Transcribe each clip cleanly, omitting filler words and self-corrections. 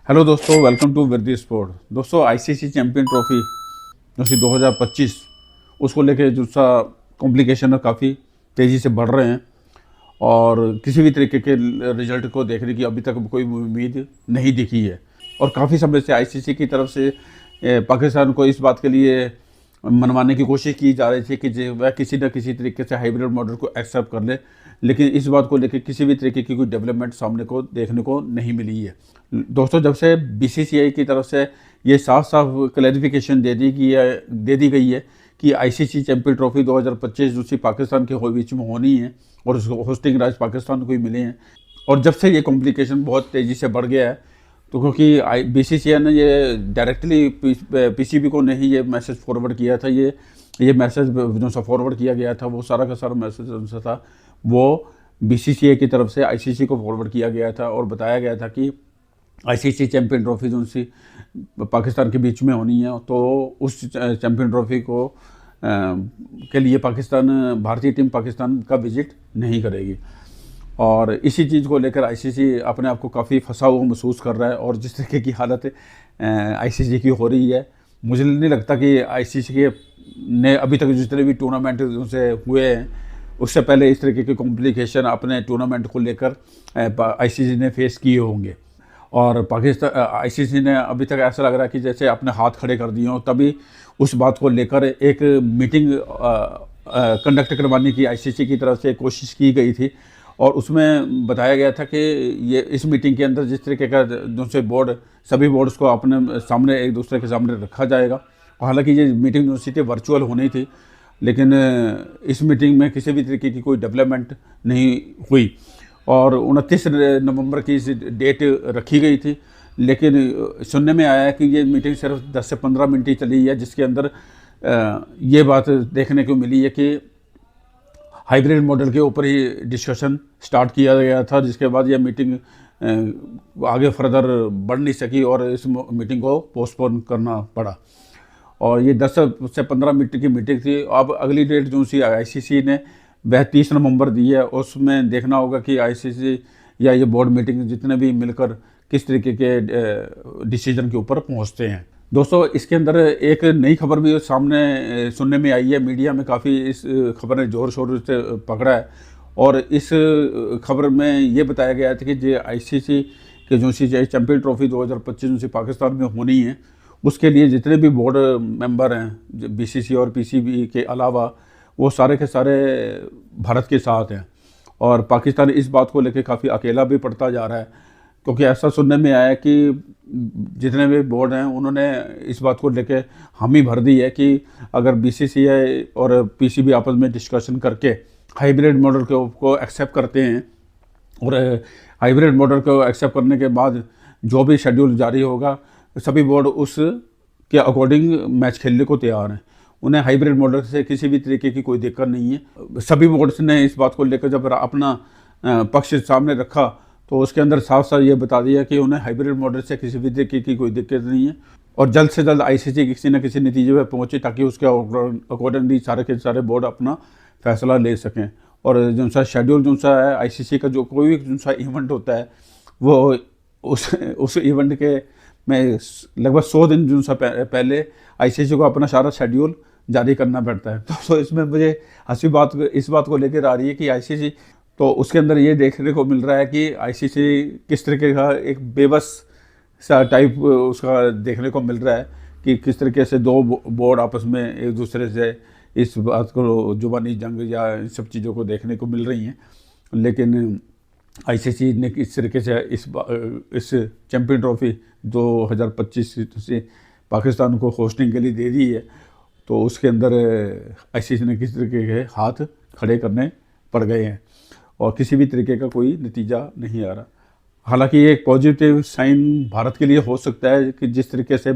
Hello दोस्तों, welcome to Virdi sport. दोस्तों, ICC champion trophy जो सी 2025 उसको लेके जो सा कॉम्प्लिकेशन काफ़ी तेज़ी से बढ़ रहे हैं और किसी भी तरीके के रिजल्ट को देखने की अभी तक कोई उम्मीद नहीं दिखी है। और काफ़ी समय से आईसीसी की तरफ से पाकिस्तान को इस बात के लिए मनवाने की कोशिश की जा रही थी कि वह किसी न किसी तरीके से हाइब्रिड मॉडल को एक्सेप्ट कर ले, लेकिन इस बात को लेकर किसी भी तरीके की कोई डेवलपमेंट सामने को देखने को नहीं मिली है। दोस्तों, जब से बीसीसीआई की तरफ से ये साफ साफ क्लैरिफिकेशन दे दी गई है कि आईसीसी चैंपियन ट्रॉफी 2025 जो सी पाकिस्तान के बीच में होनी है और उसको होस्टिंग राइट्स पाकिस्तान को ही मिले हैं, और जब से ये कॉम्प्लिकेशन बहुत तेज़ी से बढ़ गया है, तो क्योंकि बीसीसीआई ने ये डायरेक्टली पीसीबी को नहीं ये मैसेज फॉरवर्ड किया था, ये मैसेज जो सा फॉरवर्ड किया गया था वो सारा का सारा मैसेज जो सा था वो बीसीसीआई की तरफ से आईसीसी को फॉरवर्ड किया गया था और बताया गया था कि आईसीसी चैंपियन ट्रॉफी जो सी पाकिस्तान के बीच में होनी है, तो उस चैंपियन ट्रॉफी को के लिए भारतीय टीम पाकिस्तान का विजिट नहीं करेगी। और इसी चीज़ को लेकर आईसीसी अपने आप को काफ़ी फंसा हुआ महसूस कर रहा है। और जिस तरीके की हालत आईसीसी की हो रही है, मुझे नहीं लगता कि आईसीसी के ने अभी तक जितने भी टूर्नामेंट उनसे हुए हैं उससे पहले इस तरीके के कॉम्प्लिकेशन अपने टूर्नामेंट को लेकर आईसीसी ने फेस किए होंगे। और पाकिस्तान आईसीसी ने अभी तक ऐसा लग रहा है कि जैसे अपने हाथ खड़े कर दिए हों, तभी उस बात को लेकर एक मीटिंग कंडक्ट करवाने की आईसीसी की तरफ से कोशिश की गई थी। और उसमें बताया गया था कि ये इस मीटिंग के अंदर जिस तरीके का दूसरे बोर्ड सभी बोर्ड्स को अपने सामने एक दूसरे के सामने रखा जाएगा। हालांकि ये मीटिंग जो थी वर्चुअल होनी थी, लेकिन इस मीटिंग में किसी भी तरीके की कोई डेवलपमेंट नहीं हुई और 29 नवंबर की डेट रखी गई थी। लेकिन सुनने में आया है कि ये मीटिंग सिर्फ 10 से 15 मिनट ही चली है, जिसके अंदर ये बात देखने को मिली है कि हाइब्रिड मॉडल के ऊपर ही डिस्कशन स्टार्ट किया गया था, जिसके बाद यह मीटिंग आगे फर्दर बढ़ नहीं सकी और इस मीटिंग को पोस्टपोन करना पड़ा। और ये 10 से 15 मिनट की मीटिंग थी। अब अगली डेट जो सी आईसीसी ने वह 30 नवंबर दी है। उसमें देखना होगा कि आईसीसी या ये बोर्ड मीटिंग जितने भी मिलकर किस तरीके के डिसीजन के ऊपर पहुंचते हैं। दोस्तों, इसके अंदर एक नई खबर भी सामने सुनने में आई है। मीडिया में काफ़ी इस खबर ने ज़ोर शोर से पकड़ा है और इस खबर में ये बताया गया था कि जो आईसीसी के जो सी चैंपियन ट्रॉफी 2025 जो सी पाकिस्तान में होनी है, उसके लिए जितने भी बोर्ड मेंबर हैं बीसीसी और पीसीबी के अलावा, वो सारे के सारे भारत के साथ हैं। और पाकिस्तान इस बात को लेकर काफ़ी अकेला भी पड़ता जा रहा है, क्योंकि ऐसा सुनने में आया कि जितने भी बोर्ड हैं उन्होंने इस बात को लेकर हामी भर दी है कि अगर बीसीसीआई और पीसीबी आपस में डिस्कशन करके हाइब्रिड मॉडल को एक्सेप्ट करते हैं और हाइब्रिड मॉडल को एक्सेप्ट करने के बाद जो भी शेड्यूल जारी होगा, सभी बोर्ड उस के अकॉर्डिंग मैच खेलने को तैयार हैं। उन्हें हाइब्रिड मॉडल से किसी भी तरीके की कोई दिक्कत नहीं है। सभी बोर्ड्स ने इस बात को लेकर जब अपना पक्ष सामने रखा तो उसके अंदर साफ साफ ये बता दिया कि उन्हें हाइब्रिड मॉडल से किसी भी तरीके की कोई दिक्कत नहीं है और जल्द से जल्द आईसीसी किसी न किसी नतीजे पर पहुँचे ताकि उसके अकॉर्डिंगली सारे के सारे बोर्ड अपना फैसला ले सकें। और जो सा शेड्यूल जो सा है आईसीसी का, जो कोई भी जो सा इवेंट होता है वो उस इवेंट के में लगभग 100 दिन जो सा पहले आईसीसी को अपना सारा शेड्यूल जारी करना पड़ता है। तो इसमें मुझे हंसी बात इस बात को लेकर आ रही है कि आईसीसी, तो उसके अंदर ये देखने को मिल रहा है कि आईसीसी किस तरीके का एक बेबस सा टाइप उसका देखने को मिल रहा है कि किस तरीके से दो बोर्ड आपस में एक दूसरे से इस बात को जुबानी जंग या इन सब चीज़ों को देखने को मिल रही हैं। लेकिन आईसीसी ने किस तरीके से इस चैंपियन ट्रॉफी 2025 से पाकिस्तान को होस्टिंग के लिए दे दी है, तो उसके अंदर आईसीसी ने किस तरीके के हाथ खड़े करने पड़ गए हैं और किसी भी तरीके का कोई नतीजा नहीं आ रहा। हालांकि ये एक पॉजिटिव साइन भारत के लिए हो सकता है कि जिस तरीके से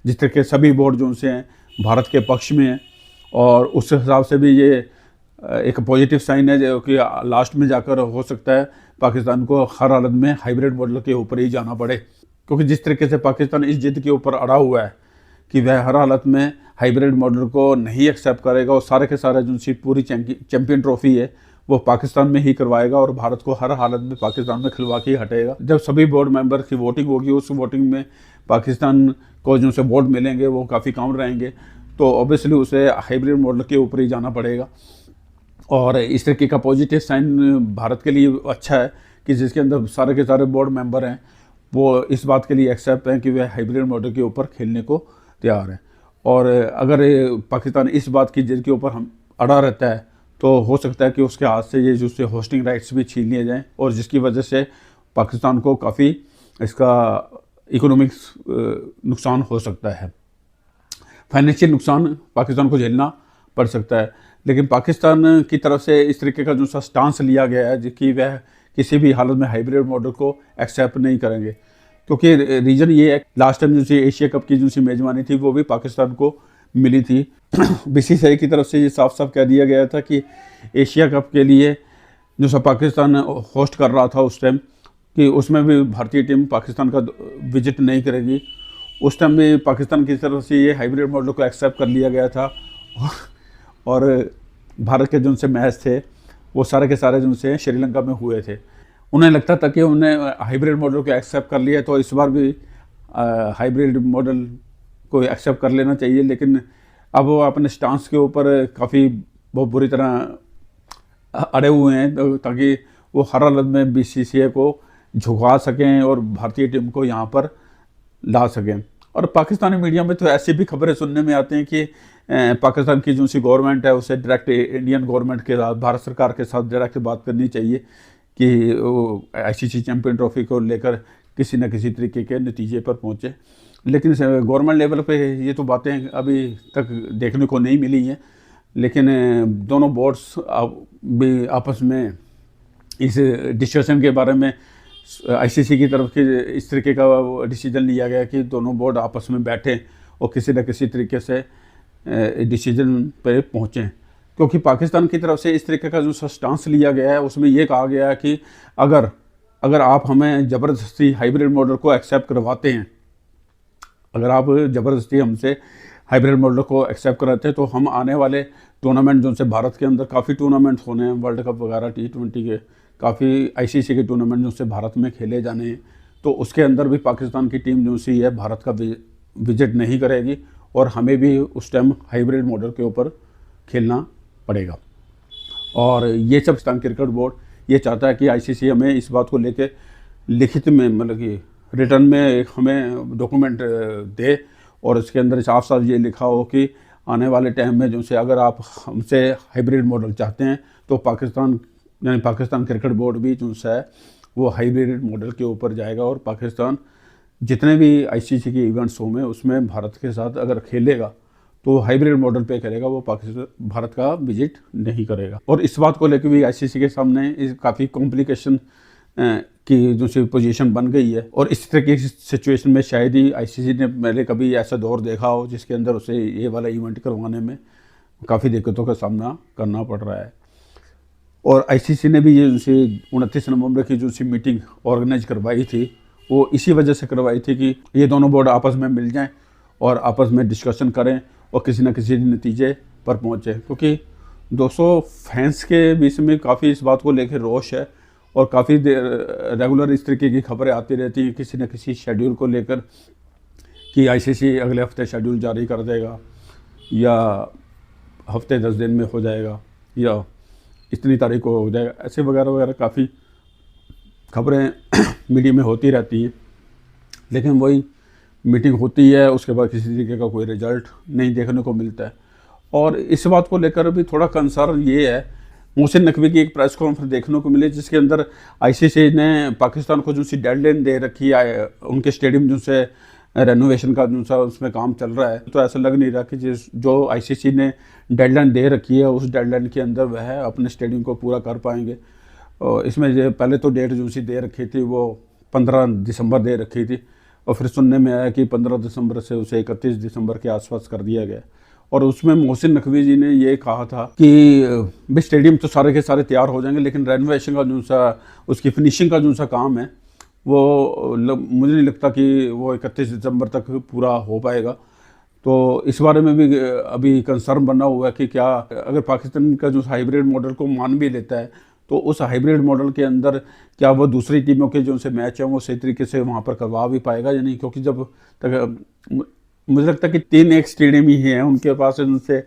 जिस तरीके सभी बोर्ड जो उनसे हैं भारत के पक्ष में हैं, और उस हिसाब से भी ये एक पॉजिटिव साइन है जो कि लास्ट में जाकर हो सकता है पाकिस्तान को हर हालत में हाइब्रिड मॉडल के ऊपर ही जाना पड़े, क्योंकि जिस तरीके से पाकिस्तान इस जिद के ऊपर अड़ा हुआ है कि वह हर हालत में हाइब्रिड मॉडल को नहीं एक्सेप्ट करेगा और सारे के सारे जो सी पूरी चैंपियन ट्रॉफी है वो पाकिस्तान में ही करवाएगा और भारत को हर हालत में पाकिस्तान में खिलवा के ही हटेगा। जब सभी बोर्ड मेंबर की वोटिंग होगी, उस वोटिंग में पाकिस्तान को जो से वोट मिलेंगे वो काफ़ी कम रहेंगे, तो ऑब्वियसली उसे हाइब्रिड मॉडल के ऊपर ही जाना पड़ेगा। और इस तरीके का पॉजिटिव साइन भारत के लिए अच्छा है कि जिसके अंदर सारे के सारे बोर्ड मेंबर हैं वो इस बात के लिए एक्सेप्ट हैं कि वह हाइब्रिड मॉडल के ऊपर खेलने को तैयार हैं। और अगर पाकिस्तान इस बात की जिद के ऊपर हम अड़ा रहता है तो हो सकता है कि उसके हाथ से ये जो से होस्टिंग राइट्स भी छीन लिए जाएं, और जिसकी वजह से पाकिस्तान को काफ़ी इसका इकोनॉमिक्स नुकसान हो सकता है, फाइनेंशियल नुकसान पाकिस्तान को झेलना पड़ सकता है। लेकिन पाकिस्तान की तरफ से इस तरीके का जो सा स्टांस लिया गया है जिसकी वह किसी भी हालत में हाइब्रिड मॉडल को एक्सेप्ट नहीं करेंगे, क्योंकि रीज़न ये है लास्ट टाइम जो सी एशिया कप की जो सी मेज़बानी थी वो भी पाकिस्तान को मिली थी। बीसीसीआई की तरफ से ये साफ साफ कह दिया गया था कि एशिया कप के लिए जो सा पाकिस्तान होस्ट कर रहा था उस टाइम, कि उसमें भी भारतीय टीम पाकिस्तान का विजिट नहीं करेगी। उस टाइम में पाकिस्तान की तरफ से ये हाइब्रिड मॉडल को एक्सेप्ट कर लिया गया था, और भारत के जो से मैच थे वो सारे के सारे जो से श्रीलंका में हुए थे। उन्हें लगता था कि उन्हें हाइब्रिड मॉडल को एक्सेप्ट कर लिया तो इस बार भी हाइब्रिड मॉडल को एक्सेप्ट कर लेना चाहिए, लेकिन अब वो अपने स्टांस के ऊपर काफ़ी बहुत बुरी तरह अड़े हुए हैं ताकि वो हर हालत में बीसीसीआई को झुका सकें और भारतीय टीम को यहाँ पर ला सकें। और पाकिस्तानी मीडिया में तो ऐसी भी खबरें सुनने में आती हैं कि पाकिस्तान की जो सी गवर्नमेंट है उसे डायरेक्ट इंडियन गवर्नमेंट के साथ, भारत सरकार के साथ डायरेक्ट बात करनी चाहिए कि वो आईसीसी चैम्पियन ट्रॉफी को लेकर किसी न किसी तरीके के नतीजे पर पहुँचे। लेकिन गवर्नमेंट लेवल पे ये तो बातें अभी तक देखने को नहीं मिली हैं, लेकिन दोनों बोर्ड्स भी आपस में इस डिस्कशन के बारे में आईसीसी की तरफ से इस तरीके का डिसीजन लिया गया कि दोनों बोर्ड आपस में बैठें और किसी न किसी तरीके से डिसीजन पे पहुँचें, क्योंकि पाकिस्तान की तरफ से इस तरीके का जो स्टांस लिया गया है उसमें ये कहा गया है कि अगर आप हमें ज़बरदस्ती हाइब्रिड मॉडल को एक्सेप्ट करवाते हैं, अगर आप ज़बरदस्ती हमसे हाइब्रिड मॉडल को एक्सेप्ट कराते हैं तो हम आने वाले टूर्नामेंट जो से भारत के अंदर काफ़ी टूर्नामेंट्स होने हैं, वर्ल्ड कप वगैरह T20 के काफ़ी आईसीसी के टूर्नामेंट जो से भारत में खेले जाने हैं, तो उसके अंदर भी पाकिस्तान की टीम जो सी है भारत का विजिट नहीं करेगी और हमें भी उस टाइम हाइब्रिड मॉडल के ऊपर खेलना पड़ेगा। और ये सब पाकिस्तान क्रिकेट बोर्ड ये चाहता है कि आईसीसी हमें इस बात को लेके लिखित में मतलब कि रिटर्न में एक हमें डॉक्यूमेंट दे और इसके अंदर साफ साफ ये लिखा हो कि आने वाले टाइम में जो से अगर आप हमसे हाइब्रिड मॉडल चाहते हैं तो पाकिस्तान यानी पाकिस्तान क्रिकेट बोर्ड भी जो है वो हाइब्रिड मॉडल के ऊपर जाएगा और पाकिस्तान जितने भी आईसीसी के इवेंट्स होंगे उसमें भारत के साथ अगर खेलेगा तो हाइब्रिड मॉडल पे करेगा, वो पाकिस्तान भारत का विजिट नहीं करेगा। और इस बात को लेकर भी आईसीसी के सामने इस काफ़ी कॉम्प्लिकेशन की जो सी पोजीशन बन गई है, और इस तरह की सिचुएशन में शायद ही आईसीसी ने पहले कभी ऐसा दौर देखा हो जिसके अंदर उसे ये वाला इवेंट करवाने में काफ़ी दिक्कतों का सामना करना पड़ रहा है। और आईसीसी ने भी ये जो सी 29 नवंबर की जो सी मीटिंग ऑर्गेनाइज करवाई थी वो इसी वजह से करवाई थी कि ये दोनों बोर्ड आपस में मिल जाएं और आपस में डिस्कशन करें और किसी न किसी नतीजे पर पहुँचे, क्योंकि 200 फैंस के बीच में काफ़ी इस बात को लेकर रोष है और काफ़ी रेगुलर इस तरीके की खबरें आती रहती हैं किसी न किसी शेड्यूल को लेकर कि आईसीसी अगले हफ्ते शेड्यूल जारी कर देगा या हफ्ते 10 दिन में हो जाएगा या इतनी तारीख को हो जाएगा, ऐसे वगैरह वगैरह काफ़ी खबरें मीडिया में होती रहती हैं। लेकिन वही मीटिंग होती है उसके बाद किसी तरीके का कोई रिजल्ट नहीं देखने को मिलता है। और इस बात को लेकर भी थोड़ा कंसर्न ये है, मोहसिन नकवी की एक प्रेस कॉन्फ्रेंस देखने को मिली जिसके अंदर आईसीसी ने पाकिस्तान को जो सी डेडलाइन दे रखी है, उनके स्टेडियम जो से रेनोवेशन का जो सा उसमें काम चल रहा है, तो ऐसा लग नहीं रहा कि जो आईसीसी ने डेडलाइन दे रखी है उस डेडलाइन के अंदर वह अपने स्टेडियम को पूरा कर पाएंगे। और इसमें जो पहले तो डेट जो सी दे रखी थी वो 15 दिसंबर दे रखी थी और फिर सुनने में आया कि 15 दिसंबर से उसे 31 दिसंबर के आसपास कर दिया गया। और उसमें मोहसिन नकवी जी ने ये कहा था कि भाई स्टेडियम तो सारे के सारे तैयार हो जाएंगे लेकिन रेनोवेशन का जो सा उसकी फिनिशिंग का जो सा काम है वो मुझे नहीं लगता कि वो 31 दिसंबर तक पूरा हो पाएगा, तो इस बारे में भी अभी कंसर्न बना हुआ है कि क्या अगर पाकिस्तान का जो हाइब्रिड मॉडल को मान भी लेता है तो उस हाइब्रिड मॉडल के अंदर क्या वो दूसरी टीमों के जो उनसे मैच हैं वो सही तरीके से वहाँ पर करवा भी पाएगा या नहीं, क्योंकि जब तक मुझे लगता है कि 3 एक स्टेडियम ही हैं उनके पास, उनसे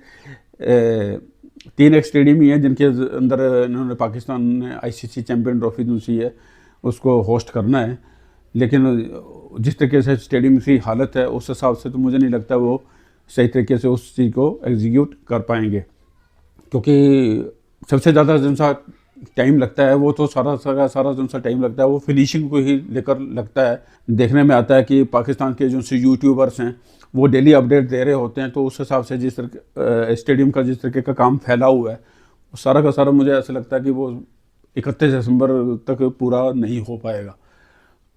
3 एक स्टेडियम ही हैं जिनके अंदर इन्होंने पाकिस्तान ने ICC चैम्पियन ट्रॉफी जो सी है उसको होस्ट करना है। लेकिन जिस तरीके से स्टेडियम की हालत है उस हिसाब से तो मुझे नहीं लगता वो सही तरीके से उस चीज़ को एग्जीक्यूट कर पाएंगे, क्योंकि सबसे ज़्यादा जौन सा टाइम लगता है वो तो सारा जौन सा टाइम लगता है वो फिनिशिंग को ही लेकर लगता है। देखने में आता है कि पाकिस्तान के जो से यूट्यूबर्स हैं वो डेली अपडेट दे रहे होते हैं, तो उस हिसाब से जिस तरह स्टेडियम का जिस तरीके का काम फैला हुआ है वो सारा का सारा मुझे ऐसा लगता है कि वो 31 दिसंबर तक पूरा नहीं हो पाएगा।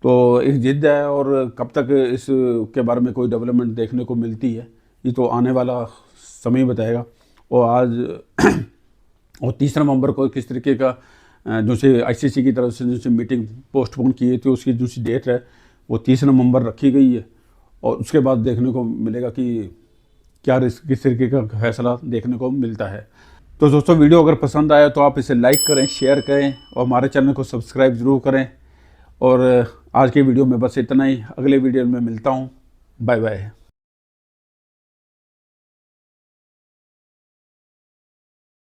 तो एक जिद है, और कब तक इस के बारे में कोई डेवलपमेंट देखने को मिलती है ये तो आने वाला समय बताएगा। और आज और 3 नवंबर को किस तरीके का जो से ICC की तरफ से जो से मीटिंग पोस्टपोन की थी उसकी जो सी डेट है वो 30 नवंबर रखी गई है, और उसके बाद देखने को मिलेगा कि क्या किस तरीके का फैसला देखने को मिलता है। तो दोस्तों वीडियो अगर पसंद आया तो आप इसे लाइक करें, शेयर करें और हमारे चैनल को सब्सक्राइब ज़रूर करें। और आज के वीडियो में बस इतना ही, अगले वीडियो में मिलता हूँ। Bye bye.